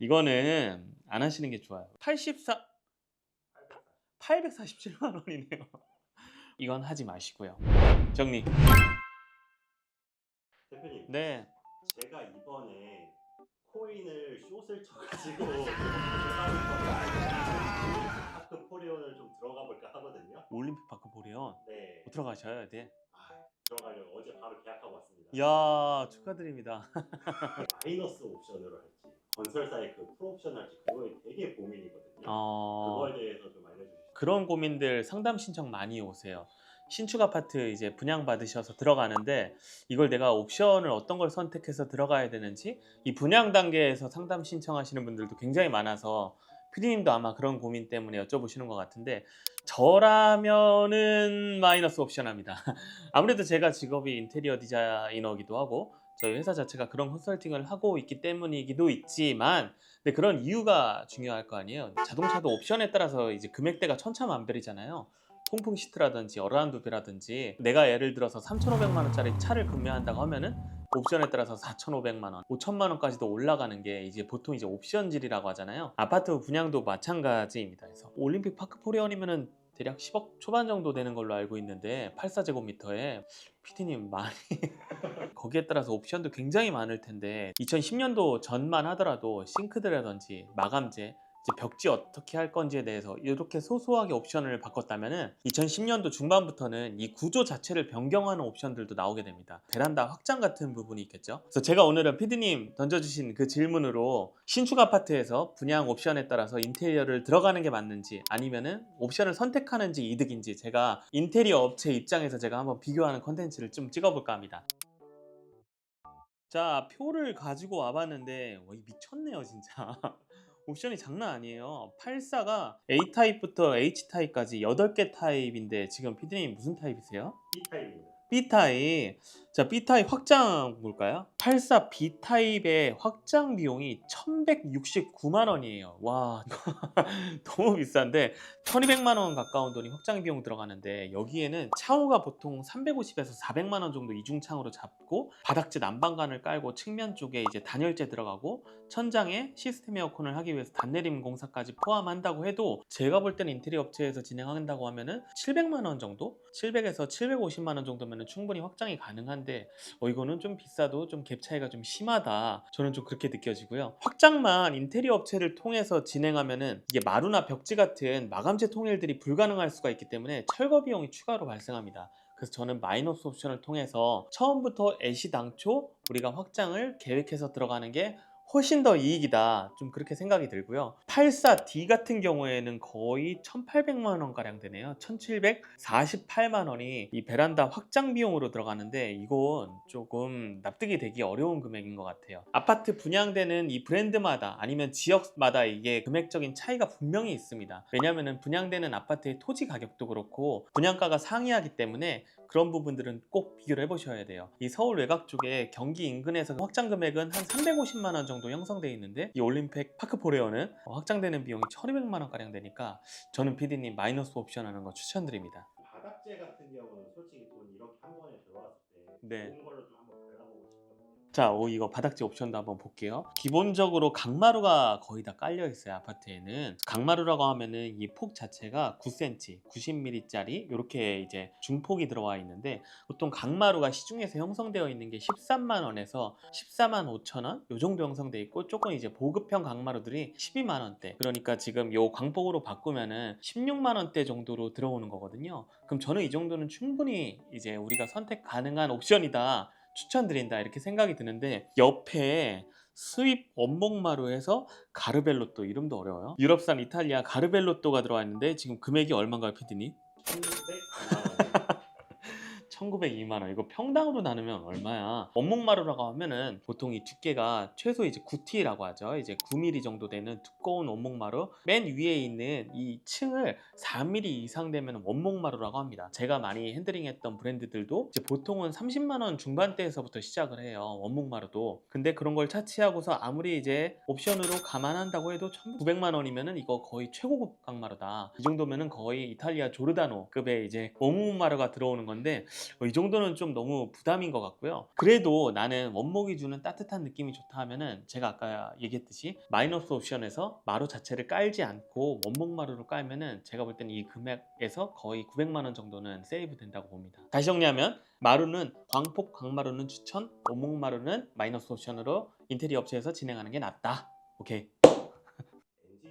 이거는 안 하시는 게 좋아요. 847만 원이네요. 이건 하지 마시고요. 정리. 대표님, 네. 제가 이번에 코인을 숏을 쳐가지고 올림픽 포리온을 좀 들어가 볼까 하거든요. 올림픽 파크 보리온 네, 들어가셔야 돼. 들어가려고 어제 바로 계약하고 왔습니다. 야, 축하드립니다. 마이너스 옵션으로 할지 건설사의 그 풀옵션 할지 그거에 되게 고민이거든요. 어, 그거에 대해서 좀 알려주시죠. 그런 고민들 상담 신청 많이 오세요. 신축 아파트 이제 분양 받으셔서 들어가는데 이걸 내가 옵션을 어떤 걸 선택해서 들어가야 되는지 이 분양 단계에서 상담 신청하시는 분들도 굉장히 많아서 피디님도 아마 그런 고민 때문에 여쭤보시는 것 같은데 저라면은 마이너스 옵션 합니다. 아무래도 제가 직업이 인테리어 디자이너기도 하고 저희 회사 자체가 그런 컨설팅을 하고 있기 때문이기도 있지만 근데 그런 이유가 중요할 거 아니에요. 자동차도 옵션에 따라서 이제 금액대가 천차만별이잖아요. 통풍 시트라든지 어라운드비라든지 내가 예를 들어서 3,500만 원짜리 차를 구매한다고 하면은 옵션에 따라서 4,500만 원, 5천만 원까지도 올라가는 게 이제 보통 이제 옵션질이라고 하잖아요. 아파트 분양도 마찬가지입니다. 그래서 올림픽 파크 포리온이면은 대략 10억 초반 정도 되는 걸로 알고 있는데 84제곱미터에 피디님 많이 거기에 따라서 옵션도 굉장히 많을 텐데 2010년도 전만 하더라도 싱크대라든지 마감재 이제 벽지 어떻게 할 건지에 대해서 이렇게 소소하게 옵션을 바꿨다면은 2010년도 중반부터는 이 구조 자체를 변경하는 옵션들도 나오게 됩니다. 베란다 확장 같은 부분이 있겠죠. 그래서 제가 오늘은 피디님 던져주신 그 질문으로 신축 아파트에서 분양 옵션에 따라서 인테리어를 들어가는 게 맞는지 아니면은 옵션을 선택하는지 이득인지 제가 인테리어 업체 입장에서 제가 한번 비교하는 컨텐츠를 좀 찍어볼까 합니다. 자, 표를 가지고 와봤는데 와, 이 미쳤네요 진짜. 옵션이 장난 아니에요. 84가 A타입부터 H타입까지 8개 타입인데 지금 피디님 무슨 타입이세요? B타입입니다. B타입. 자, B타입 확장 볼까요? 84 B타입의 확장 비용이 1,169만 원이에요. 와, 너무 비싼데 1,200만 원 가까운 돈이 확장 비용 들어가는데 여기에는 차후가 보통 350에서 400만 원 정도 이중창으로 잡고 바닥재 난방관을 깔고 측면 쪽에 이제 단열재 들어가고 천장에 시스템 에어컨을 하기 위해서 단내림 공사까지 포함한다고 해도 제가 볼 때는 인테리어 업체에서 진행한다고 하면은 700만 원 정도? 700에서 750만 원 정도면 충분히 확장이 가능한데 이거는 좀 비싸도 좀 갭 차이가 좀 심하다. 저는 좀 그렇게 느껴지고요. 확장만 인테리어 업체를 통해서 진행하면은 이게 마루나 벽지 같은 마감재 통일들이 불가능할 수가 있기 때문에 철거 비용이 추가로 발생합니다. 그래서 저는 마이너스 옵션을 통해서 처음부터 애시당초 우리가 확장을 계획해서 들어가는 게 훨씬 더 이익이다. 좀 그렇게 생각이 들고요. 84D 같은 경우에는 거의 1,800만 원 가량 되네요. 1,748만 원이 이 베란다 확장 비용으로 들어가는데 이건 조금 납득이 되기 어려운 금액인 것 같아요. 아파트 분양되는 이 브랜드마다 아니면 지역마다 이게 금액적인 차이가 분명히 있습니다. 왜냐하면 분양되는 아파트의 토지 가격도 그렇고 분양가가 상이하기 때문에 그런 부분들은 꼭 비교를 해보셔야 돼요. 이 서울 외곽 쪽에 경기 인근에서 확장 금액은 한 350만 원 정도 형성되어 있는데 이 올림픽 파크포레오는 확장되는 비용이 1,200만 원 가량 되니까 저는 PD님 마이너스 옵션 하는 거 추천드립니다. 바닥재 같은 경우는 솔직히 돈 이렇게 한 번에 들어왔을 때 네. 좋은 걸로 좀 한번 발라보고 싶거든요. 자, 이거 바닥재 옵션도 한번 볼게요. 기본적으로 강마루가 거의 다 깔려 있어요. 아파트에는 강마루라고 하면은 이 폭 자체가 9cm, 90mm짜리 이렇게 이제 중폭이 들어와 있는데 보통 강마루가 시중에서 형성되어 있는 게 13만 원에서 14만 5천 원 요 정도 형성돼 있고 조금 이제 보급형 강마루들이 12만 원대. 그러니까 지금 요 광폭으로 바꾸면은 16만 원대 정도로 들어오는 거거든요. 그럼 저는 이 정도는 충분히 이제 우리가 선택 가능한 옵션이다. 추천드린다 이렇게 생각이 드는데 옆에 수입 원목마루에서 가르벨로또 이름도 어려워요. 유럽산 이탈리아 가르벨로또가 들어와 있는데 지금 금액이 얼마인가요, 피디님? 1,100만 원입니다. 1902만 원. 이거 평당으로 나누면 얼마야? 원목마루라고 하면은 보통 이 두께가 최소 이제 9T라고 하죠. 이제 9mm 정도 되는 두꺼운 원목마루. 맨 위에 있는 이 층을 4mm 이상 되면 원목마루라고 합니다. 제가 많이 핸들링했던 브랜드들도 이제 보통은 30만 원 중반대에서부터 시작을 해요. 원목마루도. 근데 그런 걸 차치하고서 아무리 이제 옵션으로 감안한다고 해도 1,900만 원이면은 이거 거의 최고급 강마루다. 이 정도면은 거의 이탈리아 조르다노급의 이제 원목마루가 들어오는 건데 이 정도는 좀 너무 부담인 것 같고요. 그래도 나는 원목이 주는 따뜻한 느낌이 좋다 하면은 제가 아까 얘기했듯이 마이너스 옵션에서 마루 자체를 깔지 않고 원목 마루로 깔면은 제가 볼 때는 이 금액에서 거의 900만 원 정도는 세이브 된다고 봅니다. 다시 정리하면 마루는 광폭 광마루는 추천, 원목 마루는 마이너스 옵션으로 인테리어 업체에서 진행하는 게 낫다. 오케이. 엔지니어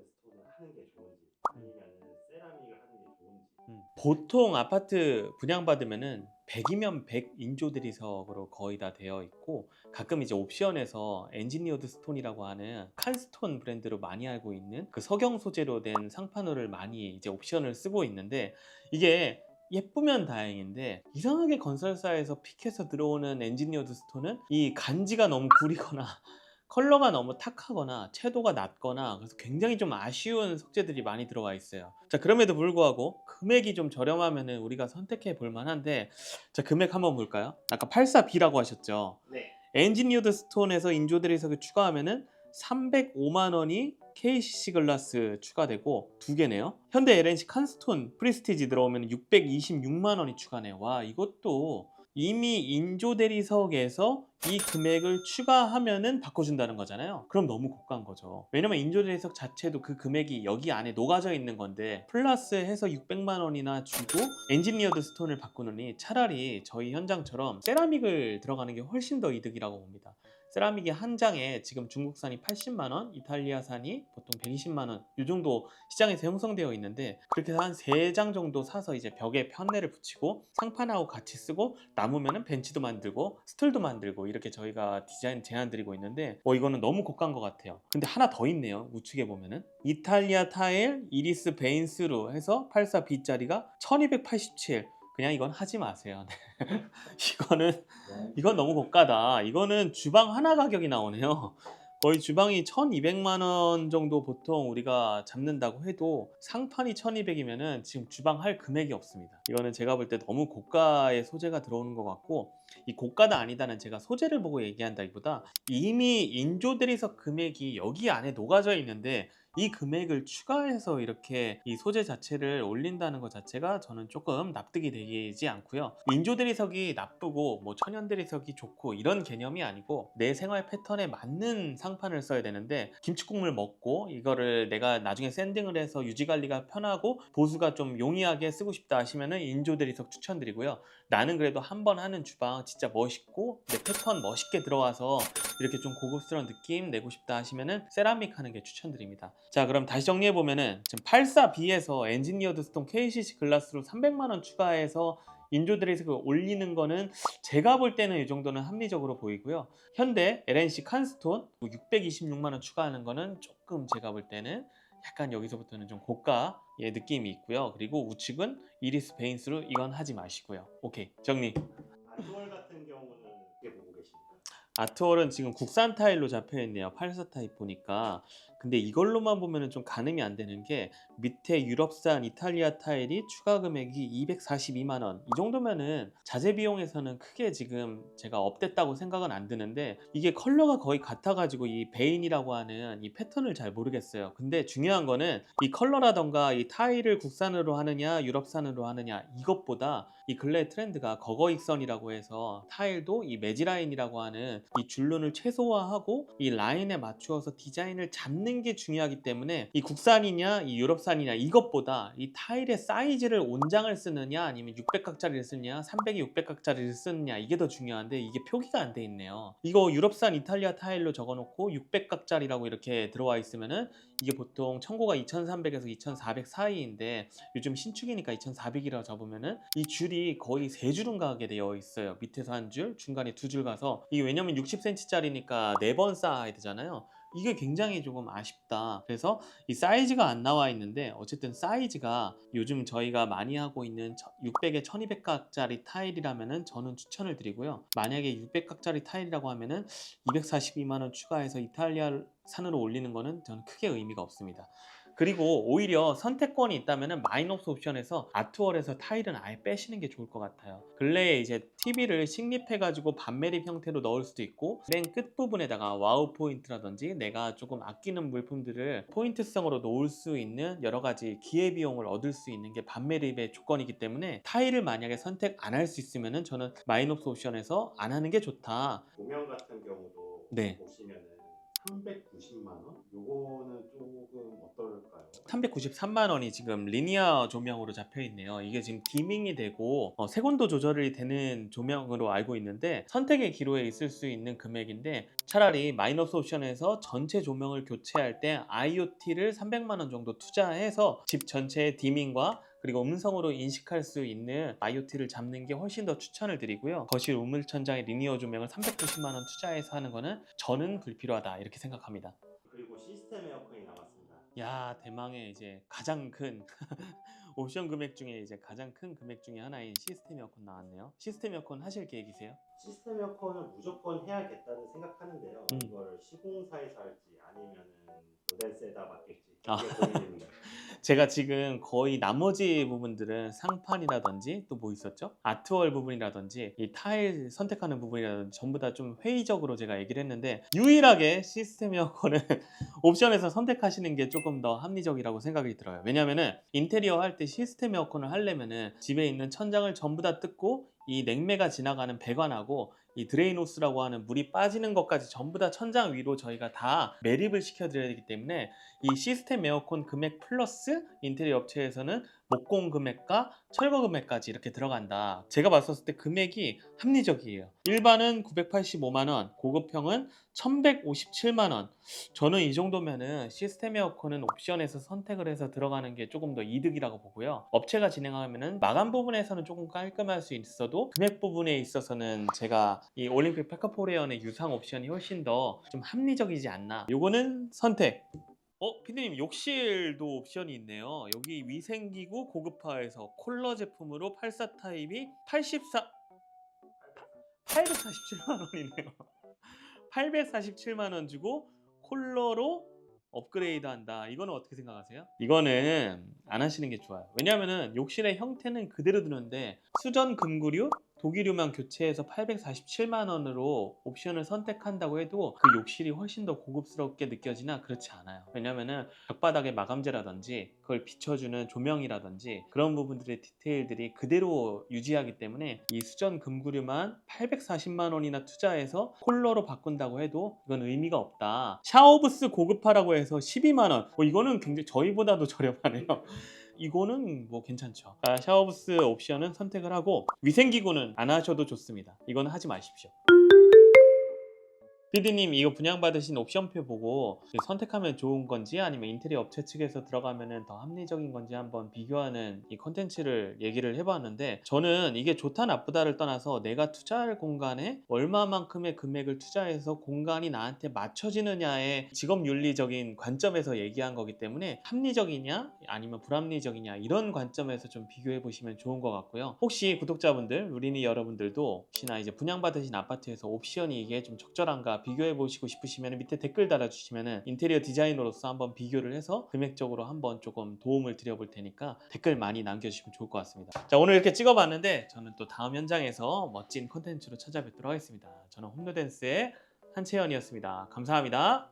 스톤을 하는 게 좋은지 아니면 세라믹을 하는 게 좋은지. 보통 아파트 분양받으면은 100이면 100 인조 대리석으로 거의 다 되어 있고 가끔 이제 옵션에서 엔지니어드 스톤이라고 하는 칸스톤 브랜드로 많이 알고 있는 그 석영 소재로 된 상판호를 많이 이제 옵션을 쓰고 있는데 이게 예쁘면 다행인데 이상하게 건설사에서 픽해서 들어오는 엔지니어드 스톤은 이 간지가 너무 구리거나 컬러가 너무 탁하거나 채도가 낮거나 그래서 굉장히 좀 아쉬운 석재들이 많이 들어와 있어요. 자, 그럼에도 불구하고 금액이 좀 저렴하면은 우리가 선택해 볼 만한데 자, 금액 한번 볼까요? 아까 84B라고 하셨죠. 네. 엔지니어드 스톤에서 인조 대리석을 추가하면은 305만 원이 KCC 글라스 추가되고 두 개네요. 현대 LNC 칸스톤 프리스티지 들어오면 626만 원이 추가네요. 와, 이것도 이미 인조 대리석에서 이 금액을 추가하면은 바꿔준다는 거잖아요. 그럼 너무 고가인 거죠. 왜냐면 인조 대리석 자체도 그 금액이 여기 안에 녹아져 있는 건데 플러스 해서 600만 원이나 주고 엔지니어드 스톤을 바꾸느니 차라리 저희 현장처럼 세라믹을 들어가는 게 훨씬 더 이득이라고 봅니다. 세라믹이 한 장에 지금 중국산이 80만 원, 이탈리아산이 보통 120만 원 이 정도 시장에서 형성되어 있는데 그렇게 해서 한 3장 정도 사서 이제 벽에 편내를 붙이고 상판하고 같이 쓰고 남으면은 벤치도 만들고 스툴도 만들고 이렇게 저희가 디자인 제안 드리고 있는데 이거는 너무 고가인 것 같아요. 근데 하나 더 있네요. 우측에 보면은 이탈리아 타일 이리스 베인스로 해서 84B짜리가 1287. 그냥 이건 하지 마세요. 이건 너무 고가다. 이거는 주방 하나 가격이 나오네요. 거의 주방이 1200만 원 정도 보통 우리가 잡는다고 해도 상판이 1200이면은 지금 주방 할 금액이 없습니다. 이거는 제가 볼 때 너무 고가의 소재가 들어오는 것 같고 이 고가다 아니다는 제가 소재를 보고 얘기한다기보다 이미 인조 대리석 금액이 여기 안에 녹아져 있는데 이 금액을 추가해서 이렇게 이 소재 자체를 올린다는 것 자체가 저는 조금 납득이 되지 않고요. 인조 대리석이 나쁘고 뭐 천연 대리석이 좋고 이런 개념이 아니고 내 생활 패턴에 맞는 상판을 써야 되는데 김치국물 먹고 이거를 내가 나중에 샌딩을 해서 유지 관리가 편하고 보수가 좀 용이하게 쓰고 싶다 하시면은 인조 대리석 추천드리고요. 나는 그래도 한 번 하는 주방 진짜 멋있고 내 패턴 멋있게 들어와서 이렇게 좀 고급스러운 느낌 내고 싶다 하시면은 세라믹 하는 게 추천드립니다. 자, 그럼 다시 정리해 보면은 지금 84B에서 엔지니어드 스톤 KCC 글라스로 300만 원 추가해서 인조 대리석을 올리는 거는 제가 볼 때는 이 정도는 합리적으로 보이고요. 현대 LNC 칸스톤 626만 원 추가하는 거는 조금 제가 볼 때는 약간 여기서부터는 좀 고가의 느낌이 있고요. 그리고 우측은 이리스 베인스로 이건 하지 마시고요. 오케이, 정리. 아트월 같은 경우는 어떻게 보고 계십니까? 아트월은 지금 국산 타일로 잡혀 있네요. 84 타입 보니까. 근데 이걸로만 보면은 좀 가늠이 안 되는 게 밑에 유럽산 이탈리아 타일이 추가 금액이 242만 원. 이 정도면은 자재 비용에서는 크게 지금 제가 업됐다고 생각은 안 드는데 이게 컬러가 거의 같아가지고 이 베인이라고 하는 이 패턴을 잘 모르겠어요. 근데 중요한 거는 이 컬러라던가 이 타일을 국산으로 하느냐 유럽산으로 하느냐 이것보다 이 근래 트렌드가 거거익선이라고 해서 타일도 이 매지라인이라고 하는 이 줄눈을 최소화하고 이 라인에 맞추어서 디자인을 잡는 게 중요하기 때문에 이 국산이냐 이 유럽산이냐 이것보다 이 타일의 사이즈를 온장을 쓰느냐 아니면 600각짜리를 쓰느냐 300이 600각짜리를 쓰느냐 이게 더 중요한데 이게 표기가 안 돼 있네요. 이거 유럽산 이탈리아 타일로 적어놓고 600각짜리라고 이렇게 들어와 있으면은 이게 보통 청고가 2300에서 2400 사이인데 요즘 신축이니까 2400이라고 잡으면은 이 줄이 거의 3줄은 가게 되어 있어요. 밑에서 한 줄, 중간에 2줄 가서 이게 왜냐면 60cm짜리니까 4번 쌓아야 되잖아요. 이게 굉장히 조금 아쉽다. 그래서 이 사이즈가 안 나와 있는데 어쨌든 사이즈가 요즘 저희가 많이 하고 있는 600에 1200각짜리 타일이라면은 저는 추천을 드리고요. 만약에 600각짜리 타일이라고 하면은 242만 원 추가해서 이탈리아 산으로 올리는 거는 저는 크게 의미가 없습니다. 그리고 오히려 선택권이 있다면은 마이너스 옵션에서 아트월에서 타일은 아예 빼시는 게 좋을 것 같아요. 근래에 이제 TV를 식립해가지고 반매립 형태로 넣을 수도 있고 맨 끝부분에다가 와우 포인트라든지 내가 조금 아끼는 물품들을 포인트성으로 놓을 수 있는 여러 가지 기회비용을 얻을 수 있는 게 반매립의 조건이기 때문에 타일을 만약에 선택 안 할 수 있으면은 저는 마이너스 옵션에서 안 하는 게 좋다. 조명 같은 경우도 네. 보시면은 390만 원? 요거는 조금 어떨까요? 393만 원이 지금 리니어 조명으로 잡혀 있네요. 이게 지금 디밍이 되고 색온도 조절이 되는 조명으로 알고 있는데 선택의 기로에 있을 수 있는 금액인데 차라리 마이너스 옵션에서 전체 조명을 교체할 때 IoT를 300만 원 정도 투자해서 집 전체의 디밍과 그리고 음성으로 인식할 수 있는 IoT를 잡는 게 훨씬 더 추천을 드리고요. 거실 우물천장에 리니어 조명을 390만 원 투자해서 하는 거는 저는 불필요하다 이렇게 생각합니다. 그리고 시스템 에어컨이 남았습니다. 야, 대망의 이제 가장 큰 옵션 금액 중에 이제 가장 큰 금액 중에 하나인 시스템 에어컨 나왔네요. 시스템 에어컨 하실 계획이세요? 시스템 에어컨은 무조건 해야겠다는 생각하는데요. 음. 이걸 시공사에서 할지 아니면은 로덴스에다 맡길지 아. 이게 고민입니다. 제가 지금 거의 나머지 부분들은 상판이라든지 또 뭐 있었죠? 아트월 부분이라든지 이 타일 선택하는 부분이라든지 전부 다 좀 회의적으로 제가 얘기를 했는데 유일하게 시스템 에어컨은 옵션에서 선택하시는 게 조금 더 합리적이라고 생각이 들어요. 왜냐면은 인테리어 할 때 시스템 에어컨을 하려면은 집에 있는 천장을 전부 다 뜯고 이 냉매가 지나가는 배관하고 이 드레인 호스라고 하는 물이 빠지는 것까지 전부 다 천장 위로 저희가 다 매립을 시켜드려야 되기 때문에 이 시스템 에어컨 금액 플러스 인테리어 업체에서는 목공 금액과 철거 금액까지 이렇게 들어간다. 제가 봤었을 때 금액이 합리적이에요. 일반은 985만 원, 고급형은 1157만 원. 저는 이 정도면은 시스템 에어컨은 옵션에서 선택을 해서 들어가는 게 조금 더 이득이라고 보고요. 업체가 진행하면은 마감 부분에서는 조금 깔끔할 수 있어도 금액 부분에 있어서는 제가 이 올림픽 페카포레온의 유상 옵션이 훨씬 더 좀 합리적이지 않나. 요거는 선택. 피디님 욕실도 옵션이 있네요. 여기 위생기구 고급화에서 콜러 제품으로 84 타입이 847만 원이네요. 847만 원 주고 콜러로 업그레이드 한다. 이거는 어떻게 생각하세요? 이거는 안 하시는 게 좋아요. 왜냐면은 욕실의 형태는 그대로 두는데 수전 금구류 독일유만 교체해서 847만 원으로 옵션을 선택한다고 해도 그 욕실이 훨씬 더 고급스럽게 느껴지나 그렇지 않아요. 왜냐면은 벽바닥의 마감재라든지 그걸 비춰주는 조명이라든지 그런 부분들의 디테일들이 그대로 유지하기 때문에 이 수전 금구류만 840만 원이나 투자해서 콜러로 바꾼다고 해도 이건 의미가 없다. 샤워부스 고급화라고 해서 12만 원. 이거는 굉장히 저희보다도 저렴하네요. 이거는 뭐 괜찮죠. 샤워부스 옵션은 선택을 하고 위생기구는 안 하셔도 좋습니다. 이거는 하지 마십시오. 피디님 이거 분양받으신 옵션표 보고 선택하면 좋은 건지 아니면 인테리어 업체 측에서 들어가면 더 합리적인 건지 한번 비교하는 이 컨텐츠를 얘기를 해봤는데 저는 이게 좋다 나쁘다를 떠나서 내가 투자할 공간에 얼마만큼의 금액을 투자해서 공간이 나한테 맞춰지느냐의 직업윤리적인 관점에서 얘기한 거기 때문에 합리적이냐 아니면 불합리적이냐 이런 관점에서 좀 비교해 보시면 좋은 것 같고요. 혹시 구독자분들, 루리니 여러분들도 혹시나 이제 분양받으신 아파트에서 옵션이 이게 좀 적절한가 비교해 보시고 싶으시면 밑에 댓글 달아주시면 인테리어 디자이너로서 한번 비교를 해서 금액적으로 한번 조금 도움을 드려볼 테니까 댓글 많이 남겨주시면 좋을 것 같습니다. 자, 오늘 이렇게 찍어봤는데 저는 또 다음 현장에서 멋진 콘텐츠로 찾아뵙도록 하겠습니다. 저는 홈노댄스의 한채연이었습니다. 감사합니다.